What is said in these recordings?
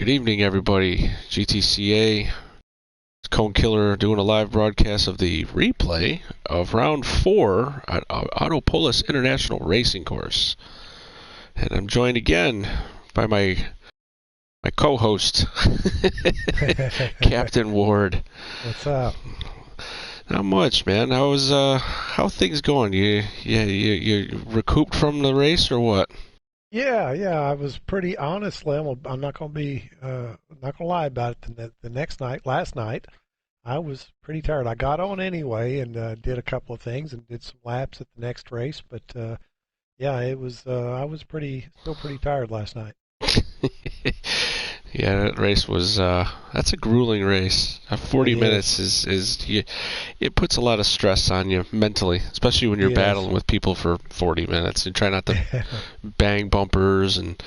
Good evening, everybody. GTCA, Kone-Killer doing a live broadcast of the replay of round 4 at Autopolis International Racing Course. And I'm joined again by my co-host, Captain Ward. What's up? Not much, man. How things going? You recouped from the race or what? Yeah. I was pretty honestly. I'm not gonna be not gonna lie about it. The next night, last night, I was pretty tired. I got on anyway and did a couple of things and did some laps at the next race. But yeah, it was. I was still pretty tired last night. Yeah, that race was that's a grueling race. 40 minutes it puts a lot of stress on you mentally, especially when you're battling with people for 40 minutes. You try not to bang bumpers and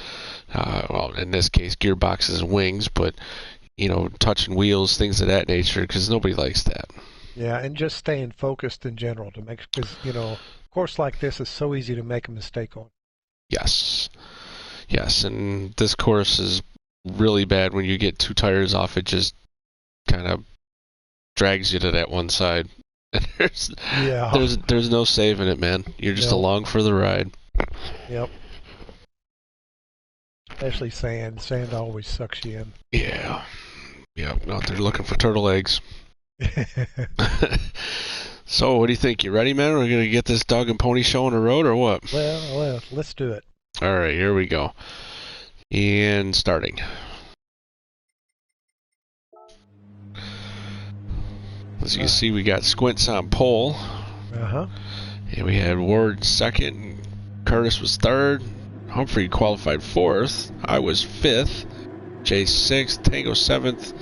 well, in this case gearboxes and wings, but touching wheels, things of that nature, because nobody likes that. Yeah, and just staying focused in general to make, because a course like this is so easy to make a mistake on. Yes, and this course is really bad when you get two tires off. It just kind of drags you to that one side. There's no saving it, man. You're just along for the ride. Yep. Especially sand. Sand always sucks you in. Yeah. Out there looking for turtle eggs. So, what do you think? You ready, man? We're gonna get this dog and pony show on the road, or what? Well, let's do it. All right, here we go. And starting. As you can see, we got Squints on pole. And we had Ward second. Curtis was third. Humphrey qualified fourth. I was fifth. Jay sixth. Tango seventh.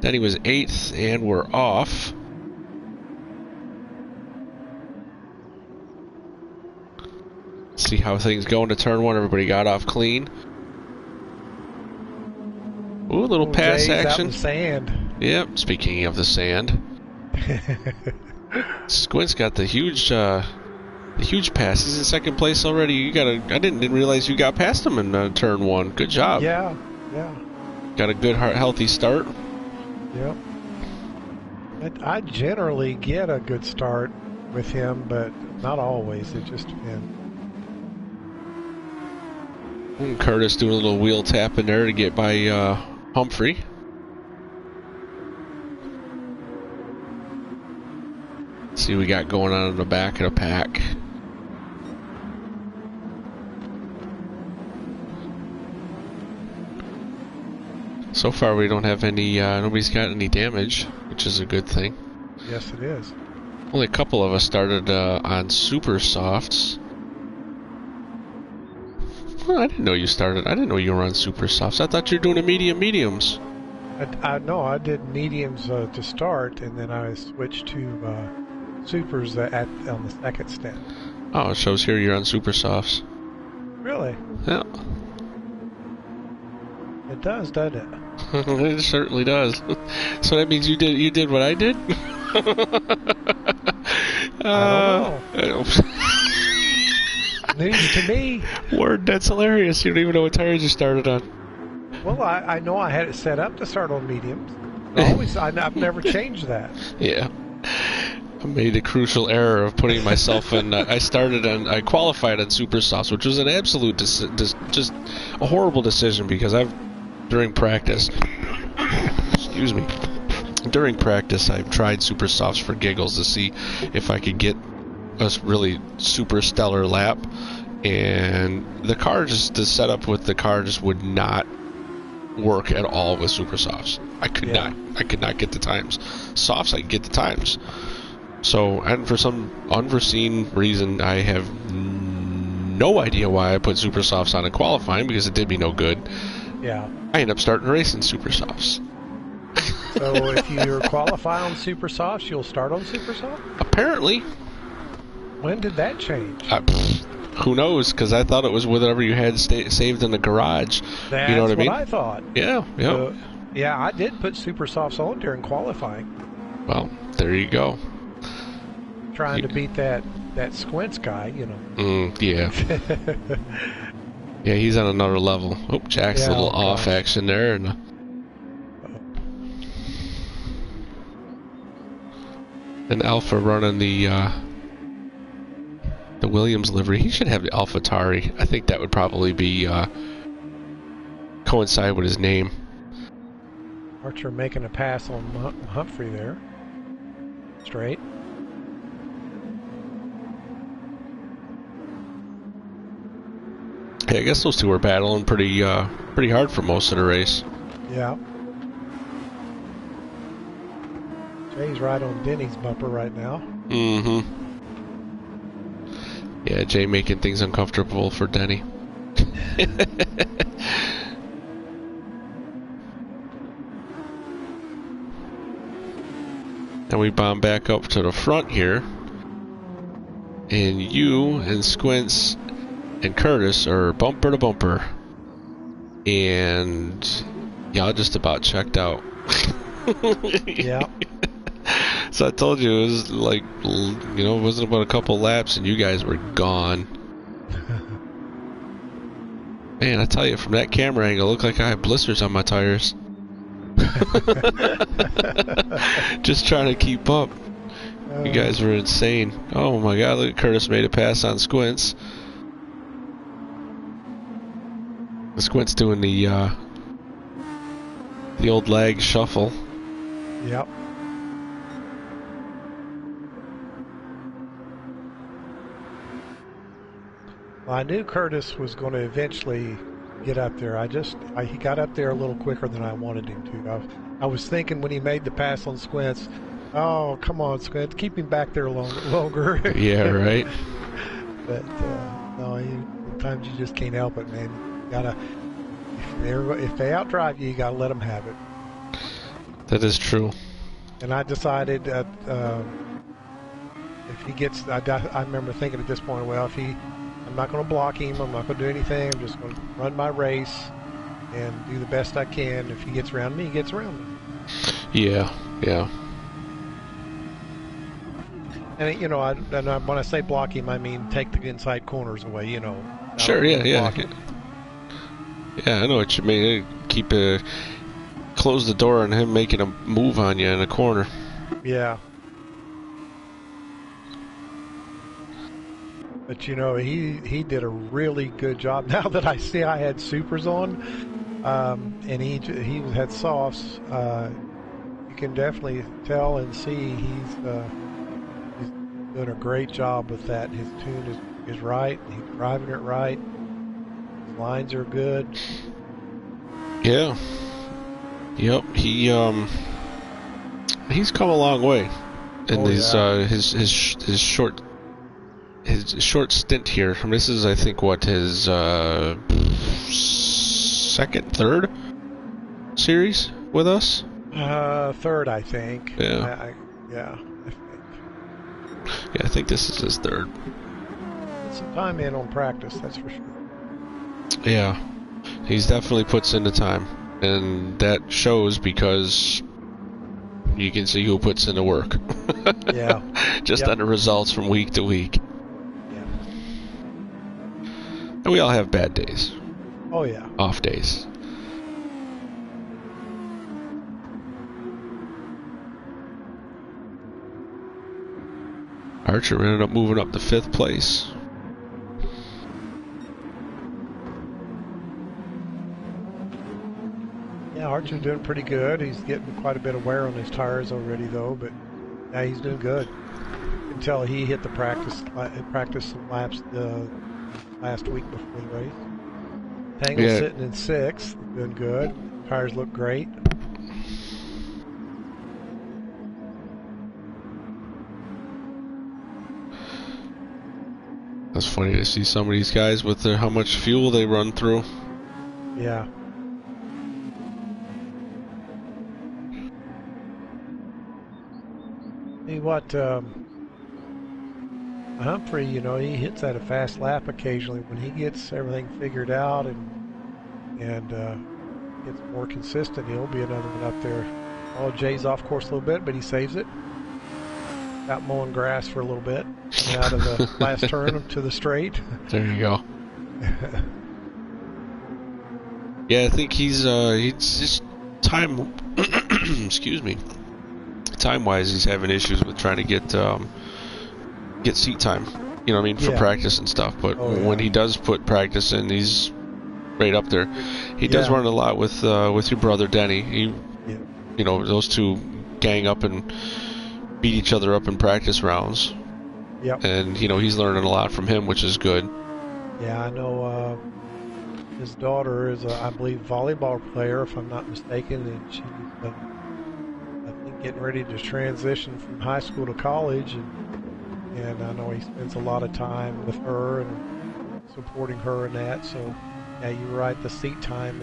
Then he was eighth, and we're off. Let's see how things go into turn one. Everybody got off clean. Ooh, a little pass action. Out in sand. Yep, speaking of the sand. Squint's got the huge pass. He's in second place already. I didn't realize you got past him in turn one. Good job. Yeah. Got a good, healthy start. Yep. I generally get a good start with him, but not always. It just depends. Curtis doing a little wheel tap in there to get by Humphrey. Let's see what we got going on in the back of the pack. So far we don't have any, nobody's got any damage, which is a good thing. Yes, it is. Only a couple of us started on super softs. Well, I didn't know you started. I didn't know you were on super softs. I thought you were doing a mediums. I did mediums to start, and then I switched to supers on the second stint. Oh, it shows here you're on super softs. Really? Yeah. It does, doesn't it? It certainly does. So that means you did what I did? I don't know. News to me. Word, that's hilarious. You don't even know what tires you started on. Well, I know I had it set up to start on mediums. I've never changed that. Yeah. I made a crucial error of putting myself in. I qualified on super softs, which was an absolute just a horrible decision, because during practice, excuse me, during practice I've tried super softs for giggles to see if I could get a really super stellar lap, and the setup with the car just would not work at all with super softs. I could not get the times. Softs, I could get the times. So, and for some unforeseen reason, I have no idea why I put super softs on in qualifying, because it did me no good. Yeah. I ended up starting racing super softs. So if you qualify on super softs, you'll start on super soft? Apparently. When did that change? Who knows? Because I thought it was whatever you had saved in the garage. That's you know what I mean? I thought. Yeah. Yeah, I did put super softs on during qualifying. Well, there you go. Trying to beat that Squints guy, Yeah. Yeah, he's on another level. Oh, Jack's a little off action there, and An Alpha running the Williams livery. He should have the AlphaTauri. I think that would probably be coincide with his name. Archer making a pass on Humphrey there. Straight. Yeah, I guess those two were battling pretty hard for most of the race. Yeah. Jay's right on Denny's bumper right now. Mm-hmm. Yeah, Jay making things uncomfortable for Denny. And we bomb back up to the front here. And you and Squints and Curtis are bumper to bumper. And y'all just about checked out. Yeah. So I told you it was like, you know, it wasn't about a couple laps and you guys were gone. Man, I tell you, from that camera angle, it looked like I had blisters on my tires. Just trying to keep up. You guys were insane. Oh my god, look, Curtis made a pass on Squints. Squints doing the old lag shuffle. Yep. Well, I knew Curtis was going to eventually get up there. He got up there a little quicker than I wanted him to. I was thinking when he made the pass on Squints, oh, come on, Squints, keep him back there longer. Yeah, right. But no, sometimes you just can't help it, man. You gotta, if they outdrive you, you gotta let them have it. That is true. And I decided that if he gets, I remember thinking at this point, well, I'm not going to block him. I'm not going to do anything. I'm just going to run my race and do the best I can. If he gets around me, he gets around me. Yeah, yeah. And you know, when I say block him, I mean take the inside corners away. You know. Sure. Yeah. Yeah, I know what you mean. Keep close the door on him making a move on you in a corner. Yeah. But you know, he did a really good job. Now that I see I had supers on, and he had softs, you can definitely tell and see he's doing a great job with that. His tune is right. He's driving it right. His lines are good. Yeah. Yep. He's come a long way in his short stint here. I mean, this is, I think, what, his third series with us? Third, I think. Yeah. Yeah. Yeah, I think this is his third. Put some time in on practice, that's for sure. Yeah. He's definitely puts in the time. And that shows because you can see who puts in the work. Yeah. Just on the results from week to week. And we all have bad days. Oh, yeah. Off days. Archer ended up moving up to 5th place. Yeah, Archer's doing pretty good. He's getting quite a bit of wear on his tires already, though, but yeah, he's doing good. You can tell he hit the practice some laps the last week before the race. Tangle's sitting in 6th, doing good. Tires look great. That's funny to see some of these guys with how much fuel they run through. Yeah. See what, Humphrey, you know, he hits at a fast lap occasionally when he gets everything figured out and gets more consistent. He'll be another one up there. Oh, Jay's off course a little bit, but he saves it. Out mowing grass for a little bit. Coming out of the last turn to the straight. There you go. Yeah, I think he's just time. Excuse me. time-wise, he's having issues with trying to get seat time. You know what I mean, for practice and stuff. But when he does put practice in, he's right up there. He does run a lot with your brother Denny. You know, those two gang up and beat each other up in practice rounds. Yep. And you know, he's learning a lot from him, which is good. Yeah, I know. His daughter is, I believe, volleyball player, if I'm not mistaken, and she's, I think, getting ready to transition from high school to college, and I know he spends a lot of time with her and supporting her in that. So, yeah, you're right. The seat time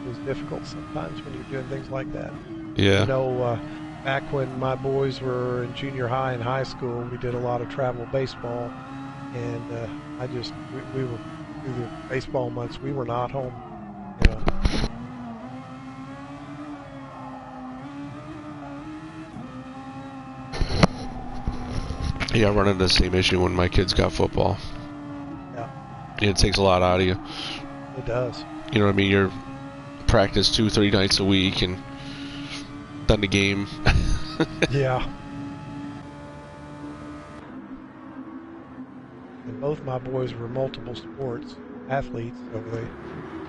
is difficult sometimes when you're doing things like that. Yeah. You know, back when my boys were in junior high and high school, we did a lot of travel baseball, and we were through the baseball months, we were not home. You know. Yeah, I run into the same issue when my kids got football. Yeah. It takes a lot out of you. It does. You know what I mean? You're practice 2-3 nights a week, and then the game. Yeah. And both my boys were multiple sports athletes, so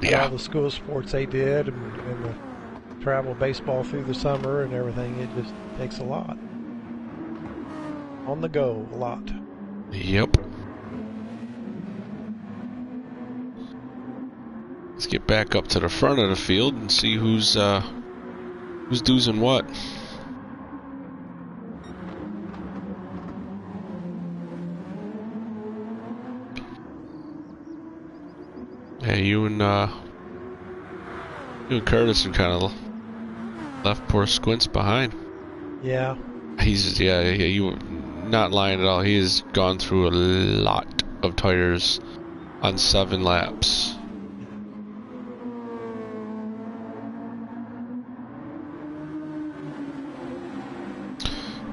they all the school sports they did, and the travel baseball through the summer and everything. It just takes a lot. On the go, a lot. Yep. Let's get back up to the front of the field and see who's doing what. Yeah, you and Curtis are kind of left poor Squints behind. Yeah. You were not lying at all. He has gone through a lot of tires on 7 laps.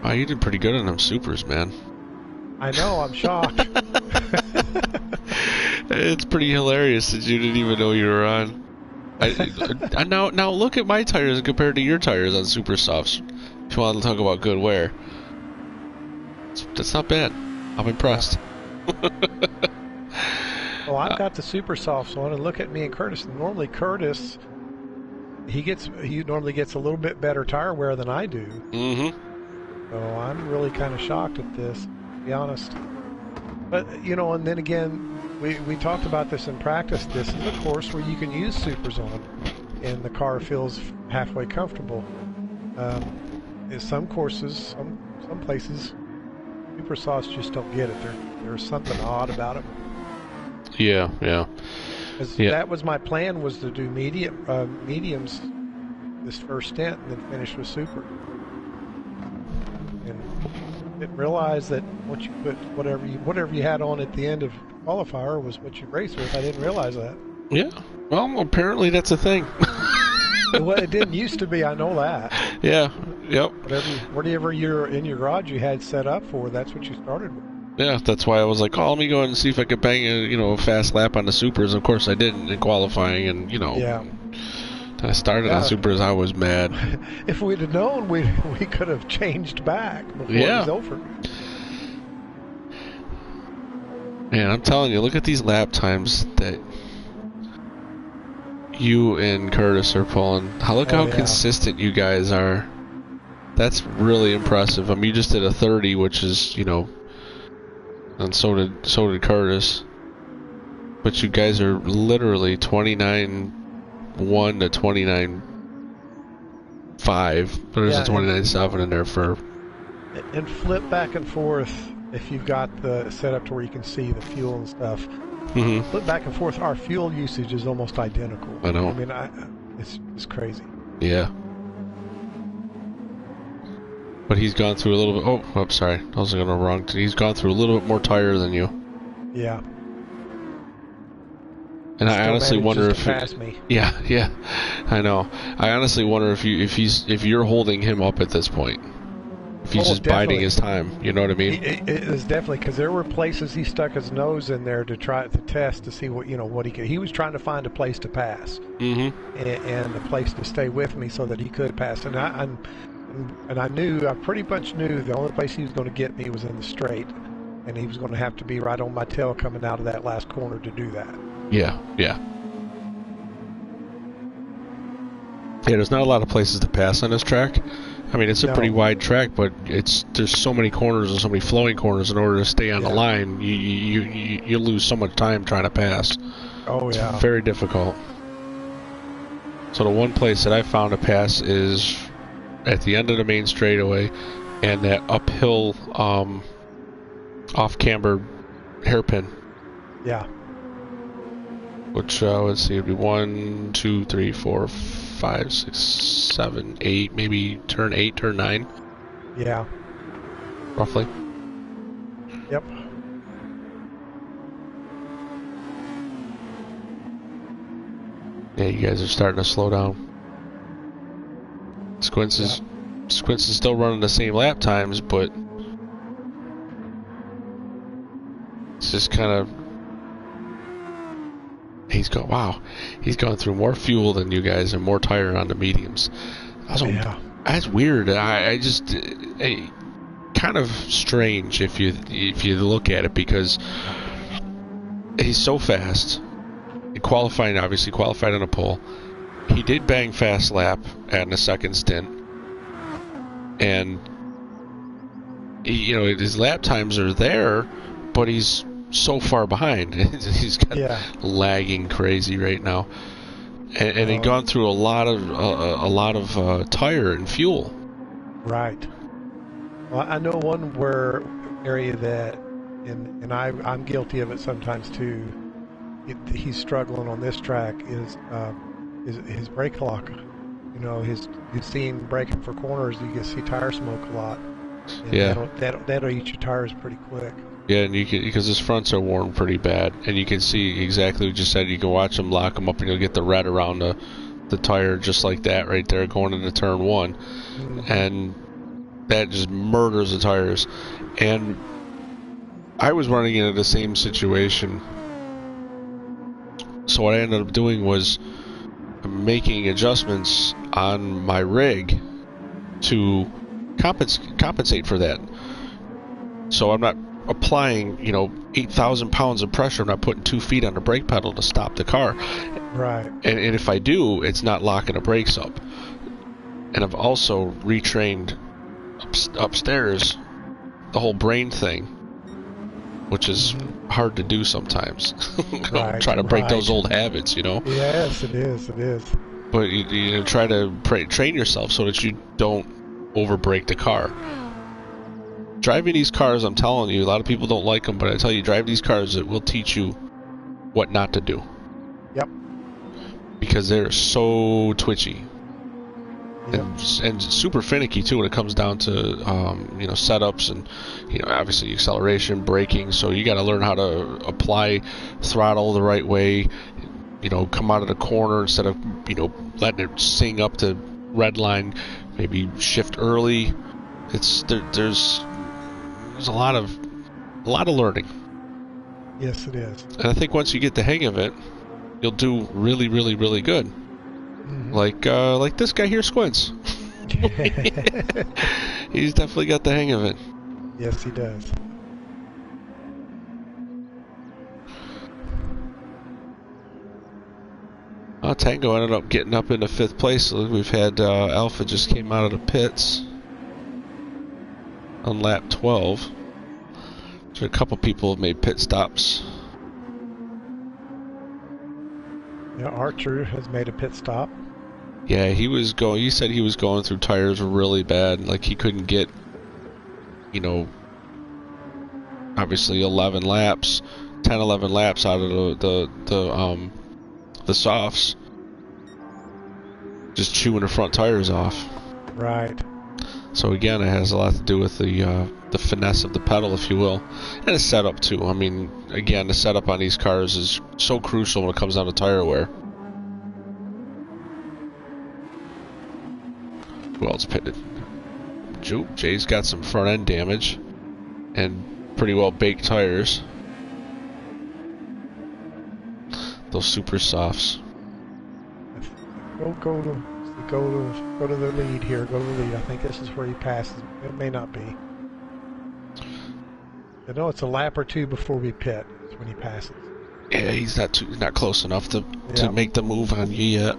Wow, you did pretty good on them supers, man. I know, I'm shocked. It's pretty hilarious that you didn't even know you were on. Now look at my tires compared to your tires on super softs. If you want to talk about good wear, that's not bad. I'm impressed. Well, I've got the super softs on, and look at me and Curtis. Normally, Curtis, he normally gets a little bit better tire wear than I do. Mm-hmm. So I'm really kind of shocked at this, to be honest. But, you know, and then again, we talked about this in practice. This is a course where you can use supers on, and the car feels halfway comfortable. In some courses, some places, super softs just don't get it. There's something odd about it. Yeah. That was my plan, was to do mediums this first stint and then finish with super. And didn't realize that once you put whatever you had on at the end of qualifier was what you race with. I didn't realize that. Yeah. Well, apparently that's a thing. Well, it didn't used to be. I know that. Yeah. Yep. Whatever you're in your garage you had set up for, that's what you started with. Yeah, that's why I was like, let me go and see if I could bang a fast lap on the supers. Of course, I didn't in qualifying, and Yeah. I started on supers. I was mad. If we'd have known, we could have changed back before it was over. Man, I'm telling you, look at these lap times that you and Curtis are pulling. Look how consistent you guys are. That's really impressive. I mean, you just did a 30, which is, and so did Curtis. But you guys are literally 29.1 to 29.5. There's a 29.7 in there for. And flip back and forth if you've got the set up to where you can see the fuel and stuff. Mm-hmm. Flip back and forth. Our fuel usage is almost identical. I know. I mean, it's crazy. Yeah. But he's gone through a little bit. Oh, I'm sorry. I was going to wrong. He's gone through a little bit more tire than you. Yeah. And I honestly wonder if. Pass me. Yeah. I know. I honestly wonder if you're holding him up at this point. If he's just biding his time, you know what I mean? It is definitely, because there were places he stuck his nose in there to try to test to see what he could. He was trying to find a place to pass, mm-hmm. and a place to stay with me so that he could pass. And And I pretty much knew the only place he was going to get me was in the straight, and he was going to have to be right on my tail coming out of that last corner to do that. Yeah, yeah. Yeah, there's not a lot of places to pass on this track. I mean, it's a pretty wide track, but there's so many corners and so many flowing corners. In order to stay on the line, you lose so much time trying to pass. Oh, yeah. It's very difficult. So the one place that I found to pass is at the end of the main straightaway and that uphill off-camber hairpin. Yeah. Which, let's see, it would be 1, 2, 3, 4, 5, 6, 7, 8, maybe turn 8, turn 9. Yeah. Roughly. Yep. Yeah, you guys are starting to slow down. Squints is still running the same lap times, but it's just kind of he's going through more fuel than you guys and more tire on the mediums. That's weird. I just kind of strange if you look at it, because he's so fast. Obviously qualified on a pole. He did bang fast lap at a second stint, and his lap times are there, but he's so far behind. He's got lagging crazy right now, and he's gone through a lot of tire and fuel. Right. Well, I know one area that, and I'm guilty of it sometimes too. He's struggling on this track is his brake lock. You've seen braking for corners, you can see tire smoke a lot. And that'll eat your tires pretty quick. Yeah, and because his fronts are worn pretty bad, and you can see exactly what you said. You can watch him lock them up, and you'll get the red around the tire just like that right there going into turn 1, and that just murders the tires. And I was running into the same situation. So what I ended up doing was making adjustments on my rig to compensate for that. So I'm not applying, 8,000 pounds of pressure. I'm not putting 2 feet on the brake pedal to stop the car. Right. And if I do, it's not locking the brakes up. And I've also retrained upstairs the whole brain thing, which is hard to do sometimes. Try to break those old habits, Yes, it is. But you try to train yourself so that you don't over-brake the car. Driving these cars, I'm telling you, a lot of people don't like them, but I tell you, drive these cars, it will teach you what not to do. Yep. Because they're so twitchy. Yep. And super finicky too when it comes down to setups and obviously acceleration, braking. So you got to learn how to apply throttle the right way. Come out of the corner instead of letting it sing up to red line. Maybe shift early. There's a lot of learning. Yes, it is. And I think once you get the hang of it, you'll do really, really, really good. Like this guy here, Squints. He's definitely got the hang of it. Yes, he does. Tango ended up getting up into 5th place. We've had Alpha just came out of the pits on lap 12. So a couple people have made pit stops. Yeah, Archer has made a pit stop. Yeah, he said he was going through tires really bad. Like he couldn't get, obviously 11 laps, 10, 11 laps out of the softs. Just chewing the front tires off. Right. So again, it has a lot to do with the finesse of the pedal, if you will, and the setup too. I mean, again, the setup on these cars is so crucial when it comes down to tire wear. Who else pitted? Jay's got some front end damage and pretty well baked tires. Those super softs. Go to Go to the lead here. Go to the lead. I think this is where he passes. It may not be. I know it's a lap or two before we pit. It's when he passes. Yeah, he's not close enough to make the move on you yet.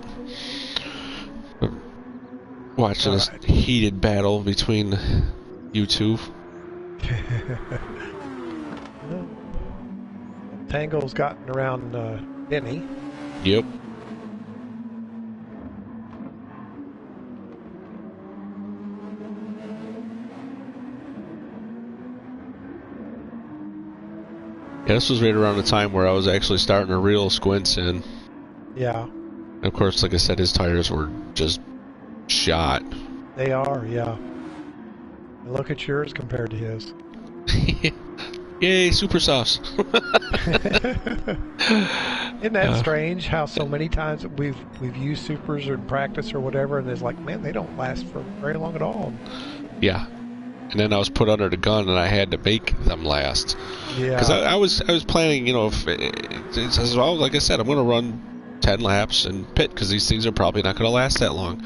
Watching this heated battle between you two. Tango's gotten around Denny. Yep. Yeah, this was right around the time where I was actually starting to reel squints in. Yeah. And of course, like I said, his tires were just shot. They are, yeah. And look at yours compared to his. Yay, super softs. Isn't that strange how so many times we've used supers or in practice or whatever, and it's like, man, they don't last for very long at all. Yeah. And then I was put under the gun, and I had to make them last. Yeah. Because I was planning, you know, if as well, like I said, I'm going to run 10 laps and pit because these things are probably not going to last that long.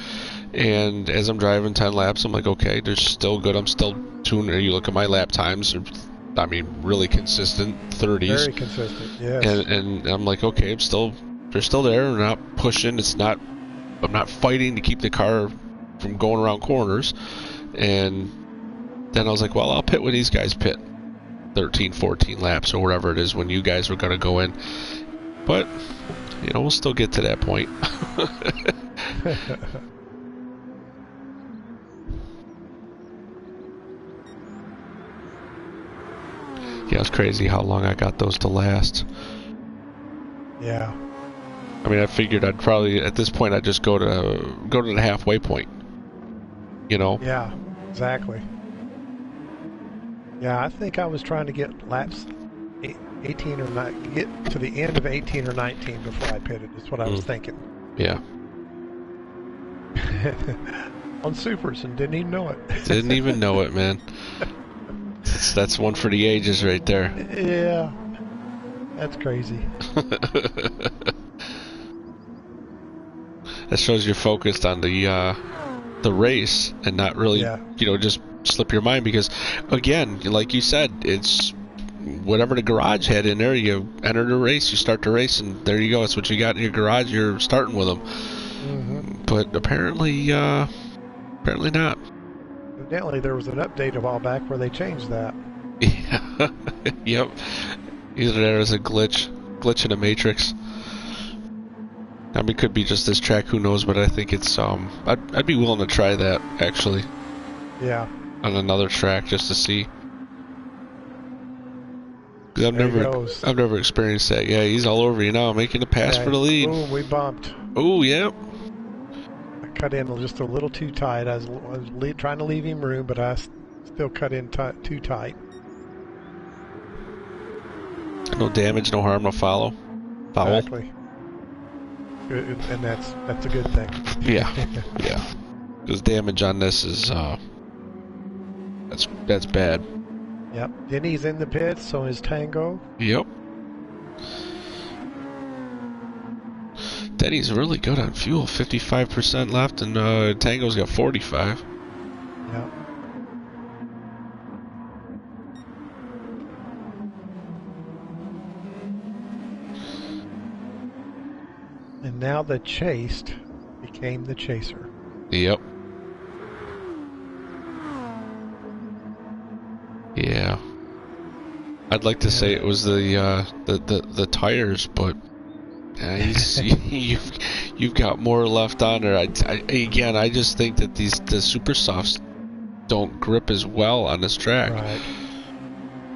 And as I'm driving 10 laps, I'm like, okay, they're still good. I'm still tuning. You look at my lap times, I mean, really consistent 30s. Very consistent, yes. And I'm like, okay, they're still there. They're not pushing. I'm not fighting to keep the car from going around corners. And then I was like, well, I'll pit when these guys pit 13, 14 laps or whatever it is when you guys were going to go in. But, you know, we'll still get to that point. Yeah, it's crazy how long I got those to last. Yeah. I mean, I figured I'd probably, at this point, I'd just go to the halfway point. You know? Yeah, exactly. Yeah, I think I was trying to get laps 18 or 19, get to the end of 18 or 19 before I pitted. That's what I was thinking. Yeah. On supers and didn't even know it. Didn't even know it, man. That's one for the ages right there. Yeah. That's crazy. That shows you're focused on the race and not really, you know, just slip your mind because, again, like you said, it's whatever the garage had in there. You enter the race, you start the race, and there you go. It's what you got in your garage. You're starting with them. Mm-hmm. But apparently not. Evidently, there was an update a while back where they changed that. Yeah. Yep. Either there is a glitch in the matrix. I mean, it could be just this track. Who knows? But I think it's I'd be willing to try that actually. Yeah. On another track just to see. Because I've never experienced that. Yeah, he's all over you now, making a pass for the lead. Boom, we bumped. Oh, yep. I cut in just a little too tight. I was trying to leave him room, but I still cut in too tight. No damage, no harm, no foul. Exactly. Good, and that's a good thing. Yeah, yeah. Because damage on this is that's bad. Yep. Denny's in the pits, so is Tango. Yep. Denny's really good on fuel, 55% left, and Tango's got 45. Yep. And now the chased became the chaser. Yep. Yeah. I'd like to say it was the tires, but you've got more left on there. I just think that the super softs don't grip as well on this track. Right.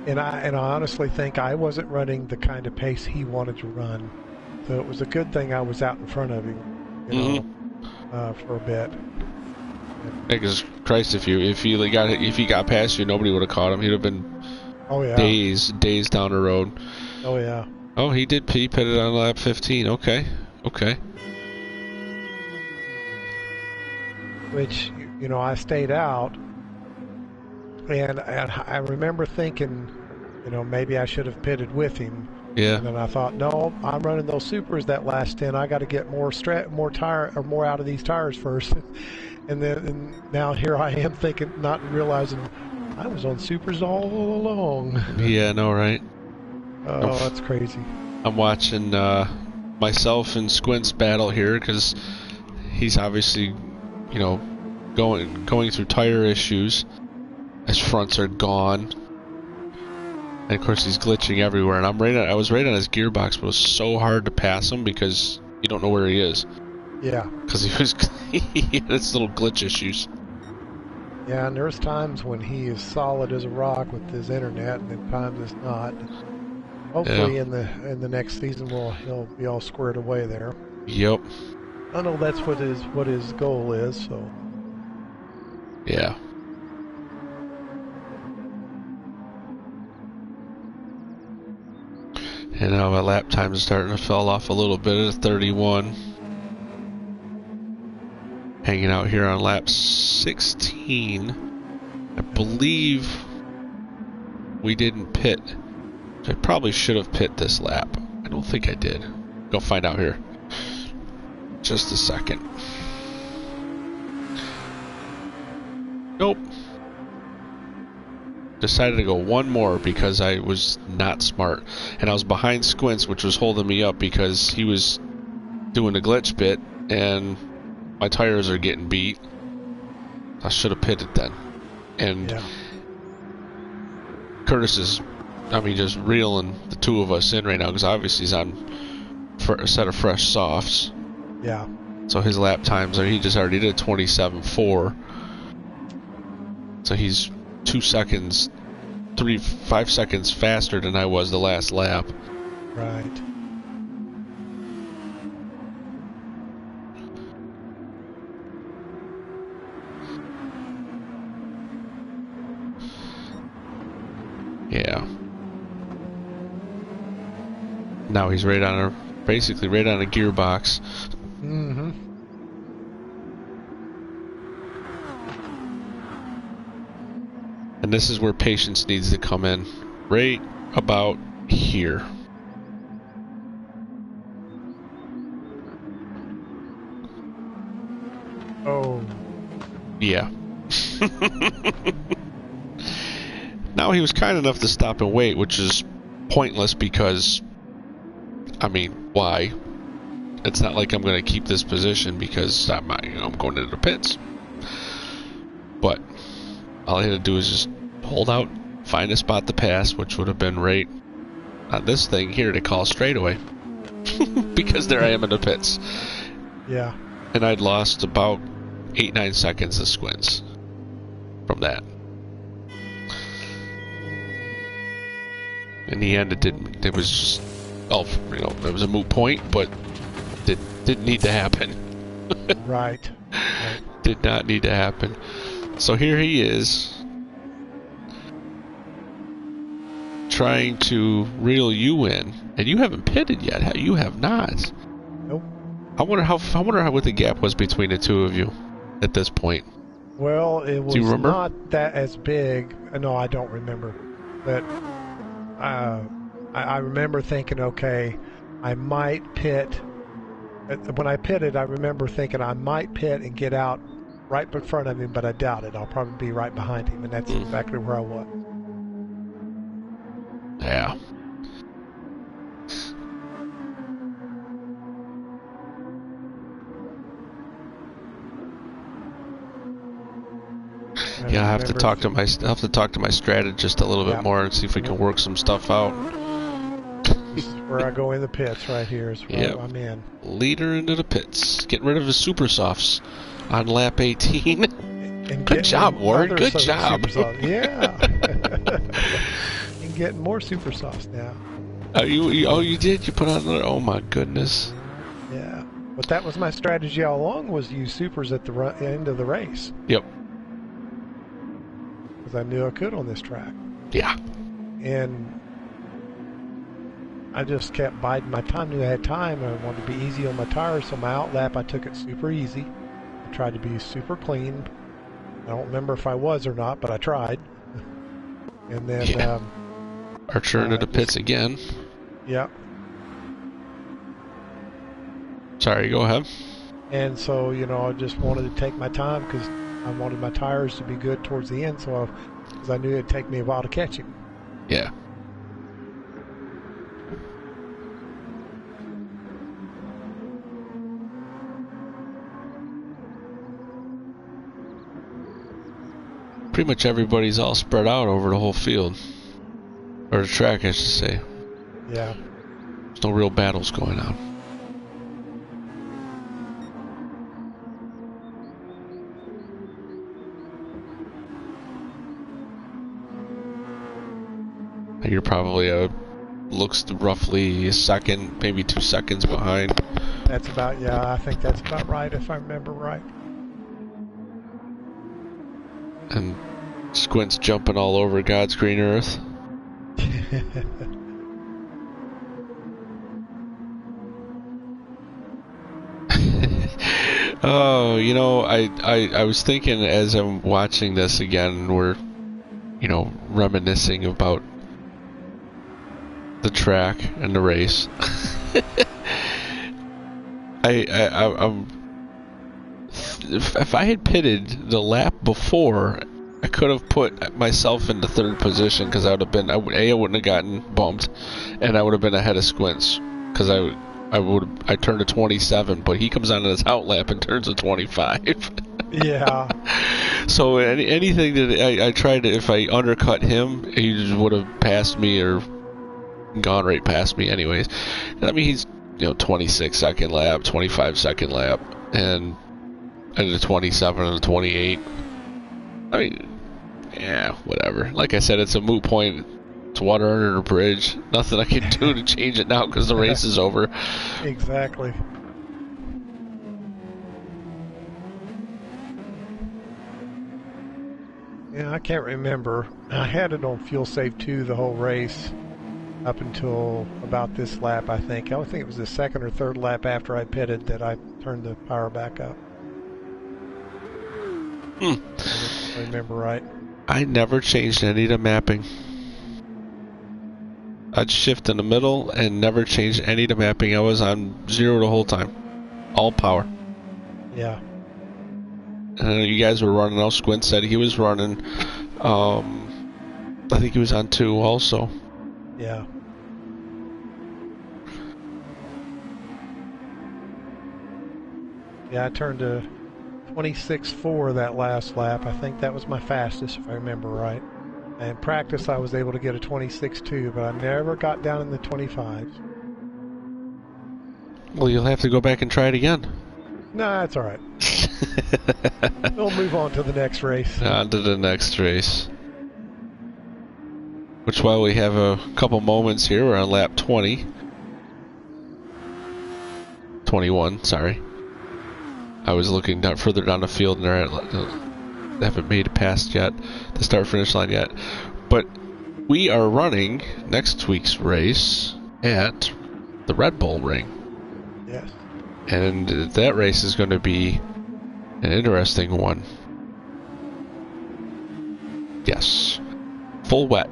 And I honestly think I wasn't running the kind of pace he wanted to run. So it was a good thing I was out in front of him, you know, for a bit. Because Christ, if he got past you, nobody would have caught him. He'd have been days down the road. Oh yeah. Oh, he pitted on lap 15. Okay. Which, you know, I stayed out, and I remember thinking, you know, maybe I should have pitted with him. Yeah. And then I thought, no, I'm running those supers that last 10. I got to get more out of these tires first. And now here I am thinking, not realizing I was on supers all along. Yeah, I know, right? Oh, that's crazy. I'm watching myself and Squint's battle here because he's obviously, you know, going through tire issues. His fronts are gone. And of course he's glitching everywhere. And I was right on his gearbox, but it was so hard to pass him because you don't know where he is. Yeah. Because he had his little glitch issues. Yeah, and there's times when he is solid as a rock with his internet, and then times it's not. Hopefully, in the next season, he'll be all squared away there. Yep. I know that's what his goal is. So. Yeah. And now my lap time is starting to fall off a little bit at 31. Hanging out here on lap 16. I believe we didn't pit. I probably should have pit this lap. I don't think I did. Go find out here. Just a second. Nope. Decided to go one more because I was not smart. And I was behind Squints, which was holding me up because he was doing the glitch bit and my tires are getting beat. I should have pitted then. And yeah. Curtis is, just reeling the two of us in right now because obviously he's on a set of fresh softs. Yeah. So his lap times he just already did 27.4. So he's 5 seconds faster than I was the last lap. Right. Yeah. Now he's basically right on a gearbox. Mm-hmm. And this is where patience needs to come in. Right about here. Oh. Yeah. Now he was kind enough to stop and wait, which is pointless because, why? It's not like I'm going to keep this position because I'm going into the pits. But all I had to do is just hold out, find a spot to pass, which would have been right on this thing here to call straightaway. Because there I am in the pits. Yeah. And I'd lost about 8-9 seconds of Squints from that. In the end, it was just, it was a moot point, but it didn't need to happen. Right. Did not need to happen. So here he is, trying to reel you in, and you haven't pitted yet. You have not. Nope. I wonder how what the gap was between the two of you at this point. Well, it was remember? Not that as big. No, I don't remember. But I remember thinking, okay, I might pit. When I pitted, I remember thinking I might pit and get out right in front of him, but I doubt it. I'll probably be right behind him, and that's exactly where I was. Yeah. Yeah, I have to talk to my strategist a little bit more and see if we can work some stuff out. This is where I go in the pits. Right here is where I'm in. Leader into the pits, getting rid of his super softs on lap 18. And good job, Ward. Good job. Yeah. And getting more super sauce now. You did? You put on another? Oh my goodness. Yeah. But that was my strategy all along, was use supers at the end of the race. Yep. Because I knew I could on this track. Yeah. And I just kept biding my time. Knew I had time. I wanted to be easy on my tires, so my outlap I took it super easy. I tried to be super clean. I don't remember if I was or not, but I tried. And then Archer into the pits again. Yeah. Sorry, go ahead. And so, you know, I just wanted to take my time because I wanted my tires to be good towards the end. So, because I knew it'd take me a while to catch him. Yeah. Pretty much everybody's all spread out over the whole field. Or the track, I should say. Yeah. There's no real battles going on. You're probably looks roughly a second, maybe 2 seconds behind. That's about, yeah, I think that's about right if I remember right. And Squint's jumping all over God's green earth. Oh, you know, I was thinking as I'm watching this again, we're, you know, reminiscing about the track and the race. I'm if I had pitted the lap before, I could have put myself into third position because I would have been I wouldn't have gotten bumped, and I would have been ahead of Squints because I turned to 27, but he comes on his out lap and turns to 25. Yeah. So anything that I tried to, if I undercut him, he just would have passed me or gone right past me anyways. I mean, he's, you know, 26-second lap, 25-second lap, and a 27 and a 28. I mean, yeah, whatever. Like I said, it's a moot point. It's water under the bridge. Nothing I can do to change it now because the race is over. Exactly. Yeah, I can't remember. I had it on Fuel Save 2 the whole race up until about this lap, I think. I think it was the second or third lap after I pitted that I turned the power back up. If I remember right. I never changed any of the mapping. I'd shift in the middle and never changed any of the mapping. I was on 0 the whole time. All power. Yeah. And you guys were running. Now Squint said he was running. I think he was on 2 also. Yeah. Yeah, I turned to 26.4 that last lap. I think that was my fastest, if I remember right. And in practice, I was able to get a 26.2, but I never got down in the 25s. Well, you'll have to go back and try it again. No, that's all right. We'll move on to the next race. On to the next race. Which, while we have a couple moments here, we're on lap 20. 21, sorry. I was looking down, further down the field, and they haven't made it past yet, the start-finish line yet. But we are running next week's race at the Red Bull Ring. Yes. And that race is going to be an interesting one. Yes. Full wet.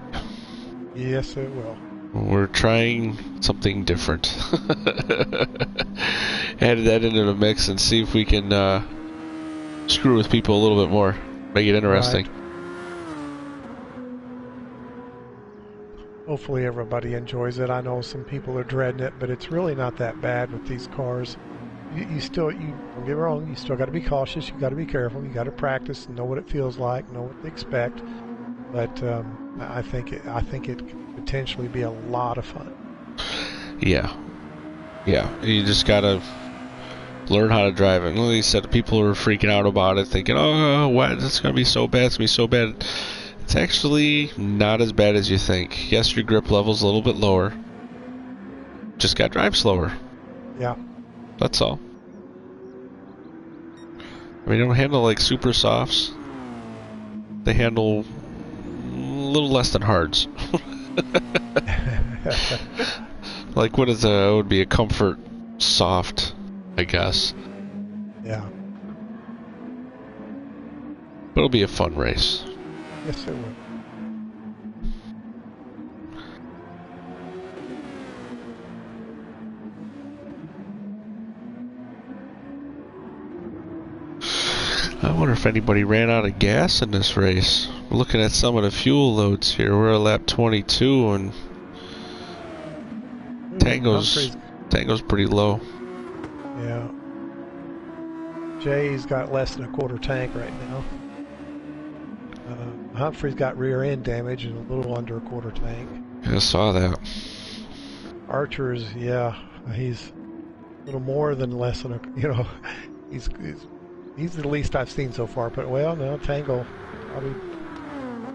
Yes, it will. We're trying something different. Add that into the mix and see if we can screw with people a little bit more. Make it interesting. Right. Hopefully everybody enjoys it. I know some people are dreading it, but it's really not that bad with these cars. You don't get me wrong, you still got to be cautious, you got to be careful, you got to practice and know what it feels like, know what to expect. But I think it could potentially be a lot of fun. Yeah. You just gotta learn how to drive it. Like you said, people are freaking out about it, thinking, "Oh, what? It's gonna be so bad. It's gonna be so bad." It's actually not as bad as you think. Yes, your grip level's a little bit lower. Just gotta drive slower. Yeah. That's all. I mean, they don't handle like super softs. They handle a little less than hards. Like, what is it would be a comfort soft, I guess. Yeah. But it'll be a fun race. Yes, it will. I wonder if anybody ran out of gas in this race. Looking at some of the fuel loads here, we're at lap 22 and Tango's pretty low. Yeah. Jay's got less than a quarter tank right now. Humphrey's got rear end damage and a little under a quarter tank. Yeah, I saw that. Archer's, yeah, he's a little more than less than a, he's the least I've seen so far. But well, no, Tango probably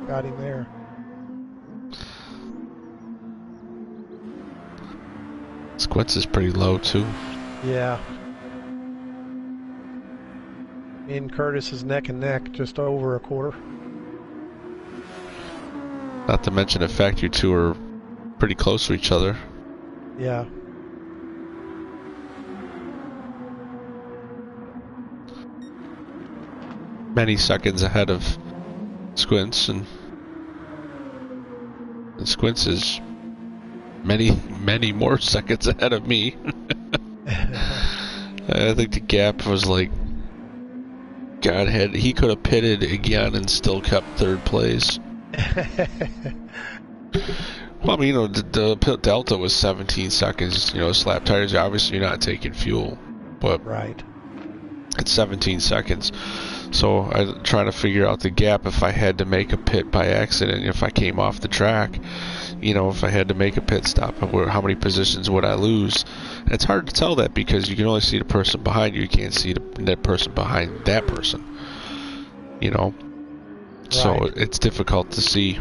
got him there. Squints is pretty low too. Yeah. Me and Curtis is neck and neck, just over a quarter. Not to mention the fact you two are pretty close to each other. Yeah. Many seconds ahead of Squints, and Squints is many more seconds ahead of me. I think the gap was like, he could have pitted again and still kept third place. Well, I mean, the delta was 17 seconds. Slap tires, obviously you're not taking fuel, but right. It's 17 seconds. So I'm trying to figure out the gap if I had to make a pit by accident, if I came off the track. If I had to make a pit stop, how many positions would I lose? And it's hard to tell that because you can only see the person behind you. You can't see that person behind that person. So Right. it's difficult to see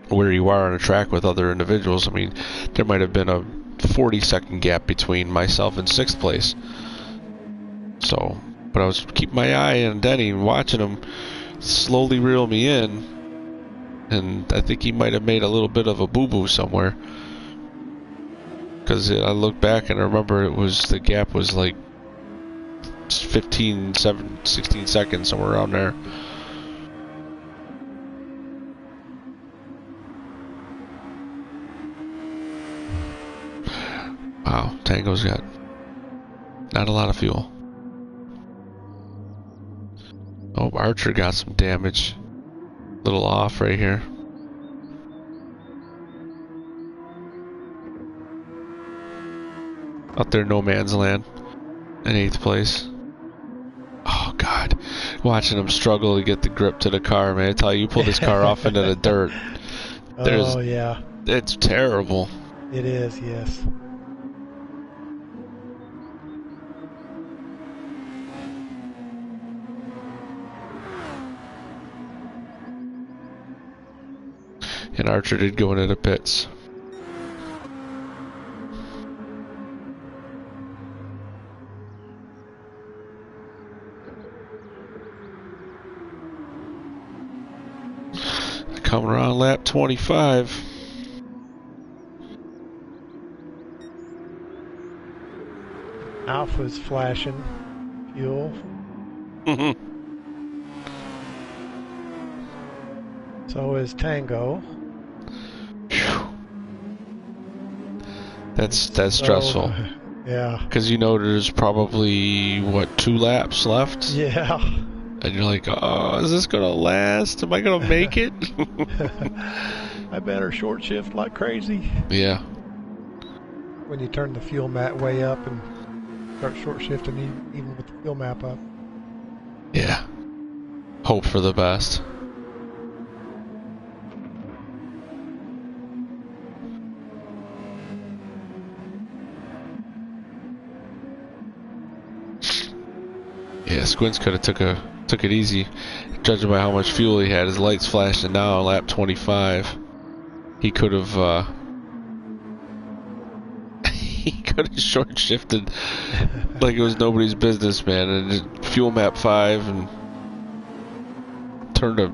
where you are on a track with other individuals. I mean, there might have been a 40-second gap between myself and 6th place. So, but I was keeping my eye on Denny and watching him slowly reel me in, and I think he might have made a little bit of a boo-boo somewhere. Because I looked back and I remember the gap was like 16 seconds, somewhere around there. Wow, Tango's got not a lot of fuel. Oh, Archer got some damage. Little off right here. Out there, no man's land. In 8th place. Oh, God. Watching him struggle to get the grip to the car, man. I tell you pull this car off into the dirt. Oh, yeah. It's terrible. It is, yes. And Archer did go into the pits. Coming around lap 25. Alpha's flashing fuel. So is Tango. That's stressful. Yeah. Because there's probably, 2 laps left? Yeah. And you're like, oh, is this going to last? Am I going to make it? I better short shift like crazy. Yeah. When you turn the fuel map way up and start short shifting even with the fuel map up. Yeah. Hope for the best. Yeah, Squints could have took it easy, judging by how much fuel he had. His lights flashing now on lap 25. He could have short shifted like it was nobody's business, man, and just fuel map 5 and turned a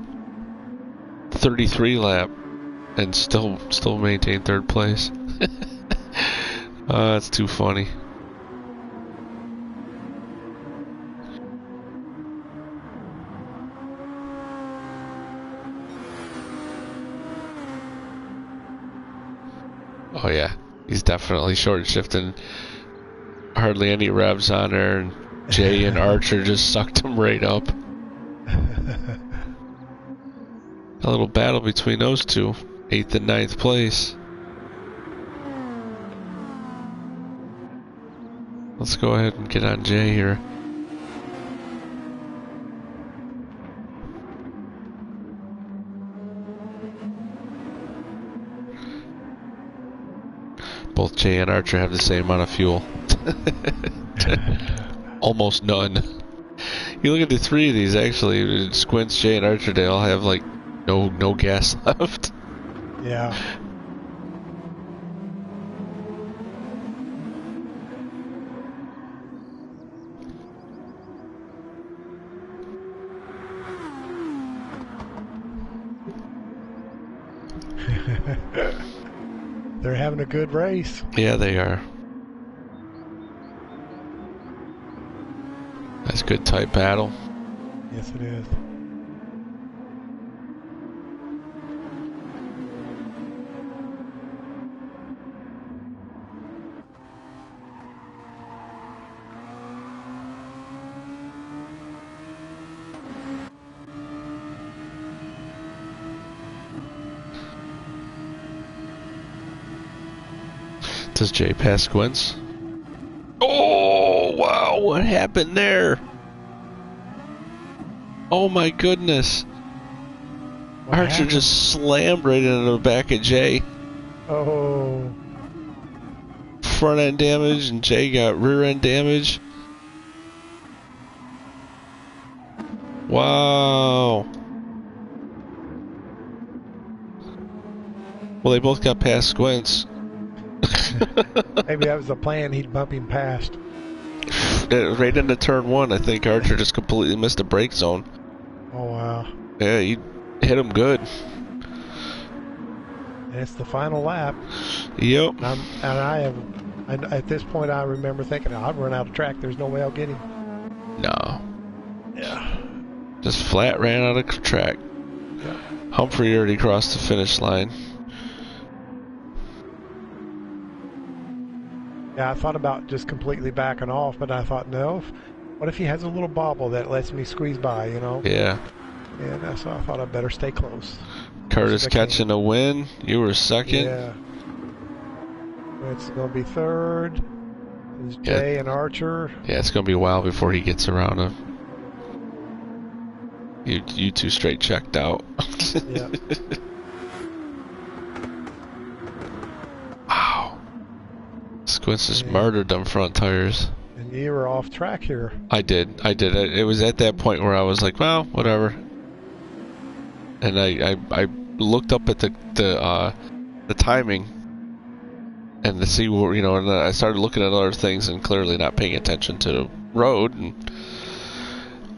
33 lap and still maintain 3rd place. That's too funny. Oh yeah, he's definitely short shifting. Hardly any revs on there, and Jay and Archer just sucked him right up. A little battle between those two. 8th and 9th place. Let's go ahead and get on Jay here. Both Jay and Archer have the same amount of fuel. Almost none. You look at the three of these, actually, Squints, Jay, and Archer, they all have, like, no gas left. Yeah. They're having a good race. Yeah, they are. That's good tight battle. Yes, it is. Does Jay pass Squints? Oh, wow, what happened there? Oh my goodness. What Archer happened? just slammed right into the back of Jay. Oh. Front end damage, and Jay got rear end damage. Wow. Well, they both got past Squints. Maybe that was the plan. He'd bump him past. Right into turn 1, I think Archer just completely missed the brake zone. Oh, wow. Yeah, he hit him good. And it's the final lap. Yep. And at this point, I remember thinking, I've run out of track. There's no way I'll get him. No. Yeah. Just flat ran out of track. Yeah. Humphrey already crossed the finish line. Yeah, I thought about just completely backing off, but I thought, no. What if he has a little bobble that lets me squeeze by, you know? Yeah. And so I thought I'd better stay close. Curtis catching a win. You were second. Yeah. It's going to be third. It's Jay and Archer. Yeah, it's going to be a while before he gets around him. You two straight checked out. Yeah. Wow. Squints just murdered them front tires. And you were off track here. I did. It was at that point where I was like, well, whatever. And I looked up at the timing and to see what, and I started looking at other things and clearly not paying attention to the road, and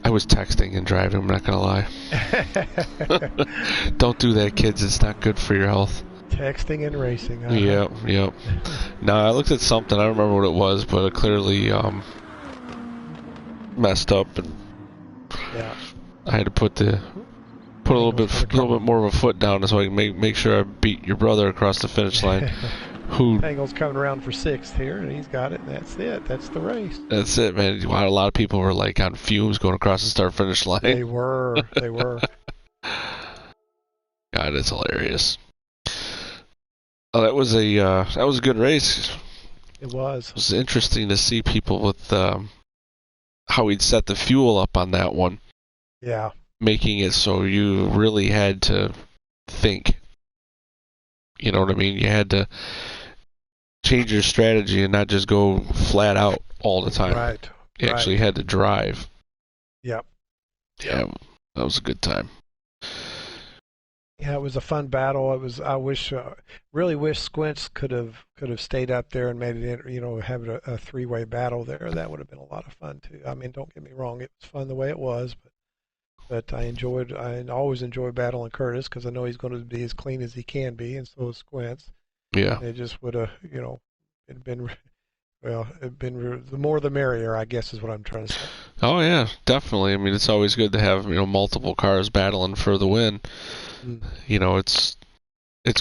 I was texting and driving, I'm not gonna lie. Don't do that, kids. It's not good for your health. Texting and racing. Yep. No, I looked at something. I don't remember what it was, but it clearly messed up, and yeah. I had to put a little bit more of a foot down so I can make sure I beat your brother across the finish line. Who Engel's coming around for 6th here, and he's got it. And that's it. That's the race. That's it, man. A lot of people were like on fumes going across the start finish line. They were. God, it's hilarious. Oh, that was a good race. It was. It was interesting to see people with how he'd set the fuel up on that one. Yeah. Making it so you really had to think. You know what I mean? You had to change your strategy and not just go flat out all the time. Right. You actually had to drive. Yep. Yeah, that was a good time. Yeah, it was a fun battle. It was. I really wish Squints could have stayed up there and made it. Have a 3-way battle there. That would have been a lot of fun too. I mean, don't get me wrong. It was fun the way it was, but I always enjoy battling Curtis because I know he's going to be as clean as he can be, and so is Squints. Yeah. It just would have, it'd been, the more the merrier, I guess is what I'm trying to say. Oh yeah, definitely. I mean, it's always good to have multiple cars battling for the win. It's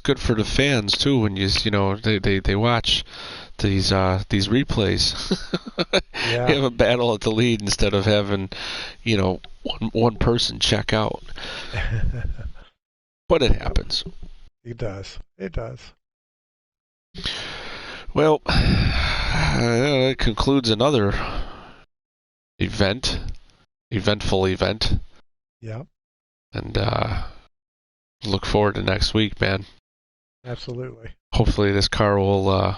good for the fans too when they watch these replays. Yeah. We have a battle at the lead instead of having, one person check out. But it happens. It does. It does. Well, that concludes another eventful event. Yeah. And look forward to next week, man. Absolutely. Hopefully this car will,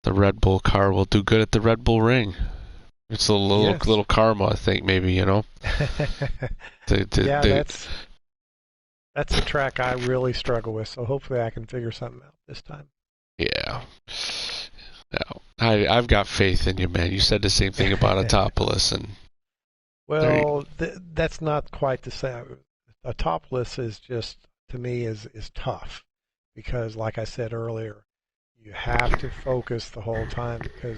the Red Bull car will do good at the Red Bull Ring. It's a little karma, I think, maybe, Yeah, that's a track I really struggle with, so hopefully I can figure something out this time. Yeah. No, I've got faith in you, man. You said the same thing about Autopolis, and well, that's not quite the same. Autopolis is just, to me, is tough because, like I said earlier, you have to focus the whole time because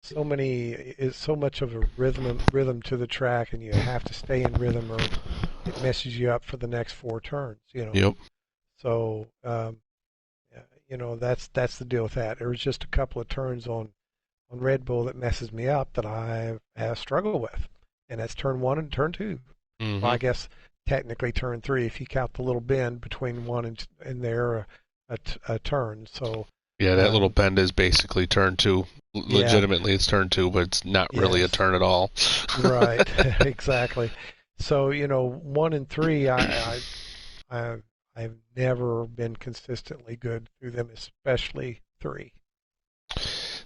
it's so much of a rhythm to the track, and you have to stay in rhythm or it messes you up for the next 4 turns. Yep. So that's the deal with that. There was just a couple of turns on Red Bull that messes me up that I have struggled with, and that's turn 1 and turn 2. Mm-hmm. Well, I guess technically turn 3 if you count the little bend between 1 and there a turn. So yeah, that little bend is basically turn 2. Legitimately, it's turn 2, but it's not really a turn at all. Right, exactly. So 1 and 3, I've never been consistently good through them, especially 3.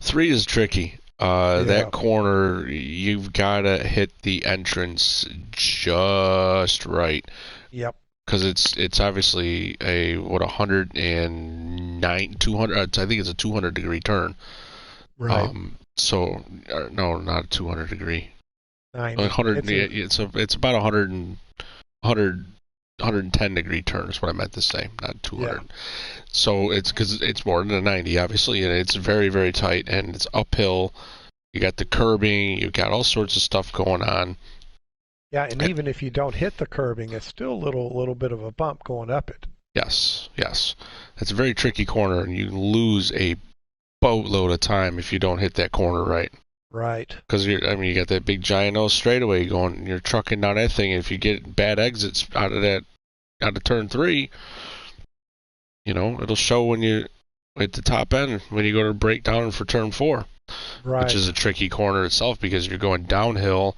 3 is tricky. That corner, you've got to hit the entrance just right. Yep. Because it's obviously a 109, 200. I think it's a 200-degree turn. Right. No, not a 200-degree. 90. 100. It's about 110-degree turn is what I meant to say, not 200. Yeah. So it's because it's more than a 90, obviously, and it's very, very tight, and it's uphill. You got the curbing, you got all sorts of stuff going on. Yeah, and even if you don't hit the curbing, it's still a little bit of a bump going up it. Yes. It's a very tricky corner, and you lose a boatload of time if you don't hit that corner right. Right. Because you got that big giant nose straightaway going, and you're trucking down that thing. And if you get bad exits out of turn 3, it'll show when you at the top end when you go to break down for turn 4. Right. Which is a tricky corner itself because you're going downhill.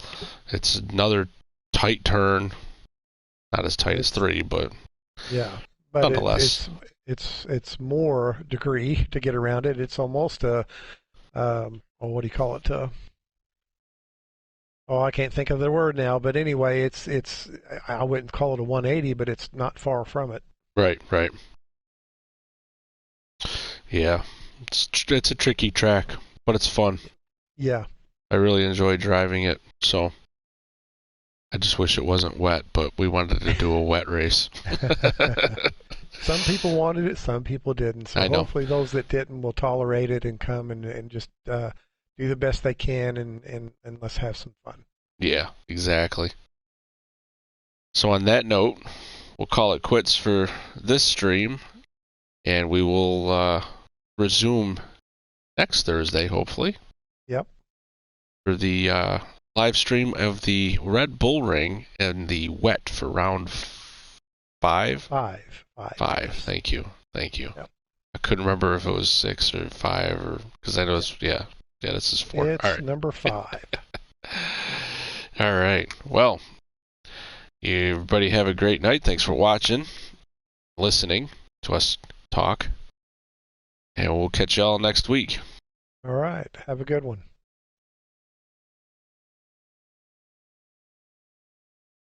It's another tight turn, not as tight as 3, but but nonetheless, it's more degree to get around it. It's almost a what do you call it? I can't think of the word now. But anyway, it's I wouldn't call it a 180, but it's not far from it. Right. Yeah, it's a tricky track, but it's fun. Yeah. I really enjoy driving it, so I just wish it wasn't wet, but we wanted to do a wet race. Some people wanted it, some people didn't. So hopefully those that didn't will tolerate it and come and just do the best they can and let's have some fun. Yeah, exactly. So on that note, we'll call it quits for this stream, and we will resume next Thursday, hopefully. Yep. For the live stream of the Red Bull Ring and the wet for round 5. 5. 5. Thank you. Yep. I couldn't remember if it was 6 or 5 or because I know it's this is 4. It's right. Number 5. All right. Well, everybody have a great night. Thanks for watching, listening to us talk, and we'll catch y'all next week. All right. Have a good one.